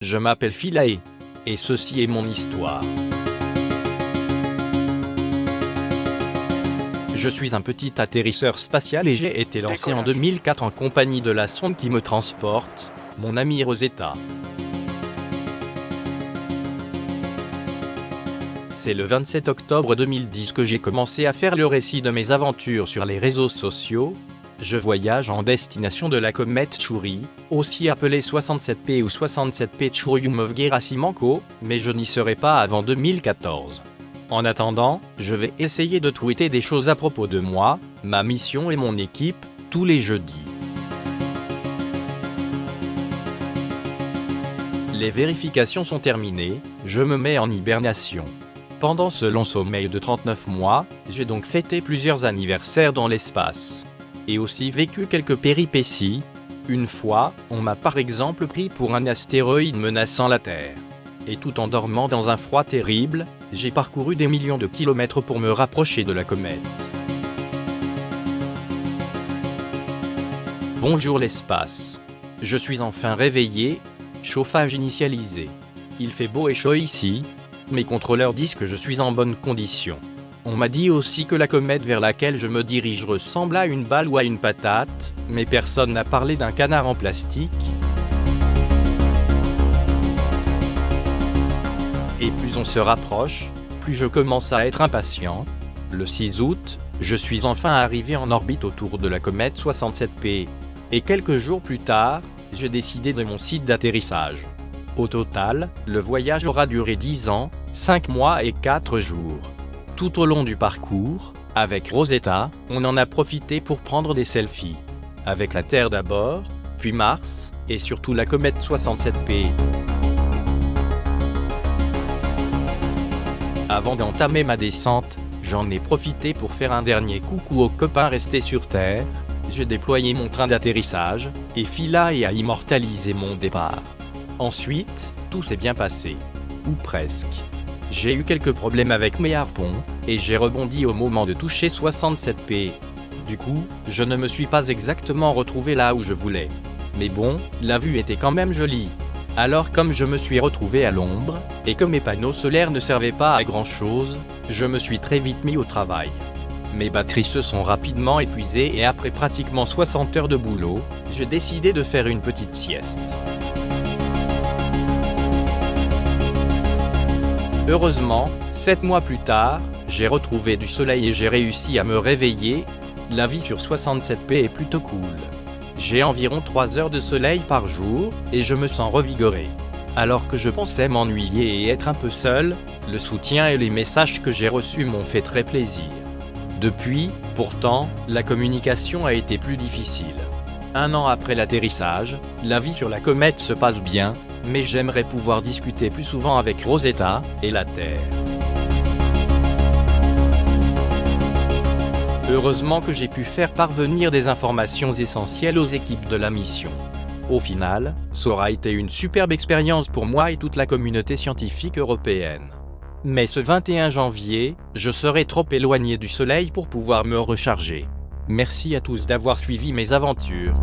Je m'appelle Philae. Et ceci est mon histoire. Je suis un petit atterrisseur spatial et j'ai été lancé en 2004 en compagnie de la sonde qui me transporte, mon ami Rosetta. C'est le 27 octobre 2010 que j'ai commencé à faire le récit de mes aventures sur les réseaux sociaux. Je voyage en destination de la comète Chury, aussi appelée 67P ou 67P Churyumov-Gerasimenko, mais je n'y serai pas avant 2014. En attendant, je vais essayer de tweeter des choses à propos de moi, ma mission et mon équipe, tous les jeudis. Les vérifications sont terminées, je me mets en hibernation. Pendant ce long sommeil de 39 mois, j'ai donc fêté plusieurs anniversaires dans l'espace. Et aussi vécu quelques péripéties. Une fois, on m'a par exemple pris pour un astéroïde menaçant la Terre. Et tout en dormant dans un froid terrible, j'ai parcouru des millions de kilomètres pour me rapprocher de la comète. Bonjour l'espace. Je suis enfin réveillé. Chauffage initialisé. Il fait beau et chaud ici. Mes contrôleurs disent que je suis en bonne condition. On m'a dit aussi que la comète vers laquelle je me dirige ressemble à une balle ou à une patate, mais personne n'a parlé d'un canard en plastique. Et plus on se rapproche, plus je commence à être impatient. Le 6 août, je suis enfin arrivé en orbite autour de la comète 67P. Et quelques jours plus tard, j'ai décidé de mon site d'atterrissage. Au total, le voyage aura duré 10 ans, 5 mois et 4 jours. Tout au long du parcours, avec Rosetta, on en a profité pour prendre des selfies. Avec la Terre d'abord, puis Mars, et surtout la comète 67P. Avant d'entamer ma descente, j'en ai profité pour faire un dernier coucou aux copains restés sur Terre. J'ai déployé mon train d'atterrissage, et Philae a immortalisé mon départ. Ensuite, tout s'est bien passé. Ou presque. J'ai eu quelques problèmes avec mes harpons, et j'ai rebondi au moment de toucher 67P. Du coup, je ne me suis pas exactement retrouvé là où je voulais. Mais bon, la vue était quand même jolie. Alors comme je me suis retrouvé à l'ombre, et que mes panneaux solaires ne servaient pas à grand chose, je me suis très vite mis au travail. Mes batteries se sont rapidement épuisées et après pratiquement 60 heures de boulot, j'ai décidé de faire une petite sieste. Heureusement, 7 mois plus tard, j'ai retrouvé du soleil et j'ai réussi à me réveiller. La vie sur 67P est plutôt cool. J'ai environ 3 heures de soleil par jour, et je me sens revigoré. Alors que je pensais m'ennuyer et être un peu seul, le soutien et les messages que j'ai reçus m'ont fait très plaisir. Depuis, pourtant, la communication a été plus difficile. 1 an après l'atterrissage, la vie sur la comète se passe bien, mais j'aimerais pouvoir discuter plus souvent avec Rosetta et la Terre. Heureusement que j'ai pu faire parvenir des informations essentielles aux équipes de la mission. Au final, ça aura été une superbe expérience pour moi et toute la communauté scientifique européenne. Mais ce 21 janvier, je serai trop éloigné du soleil pour pouvoir me recharger. Merci à tous d'avoir suivi mes aventures.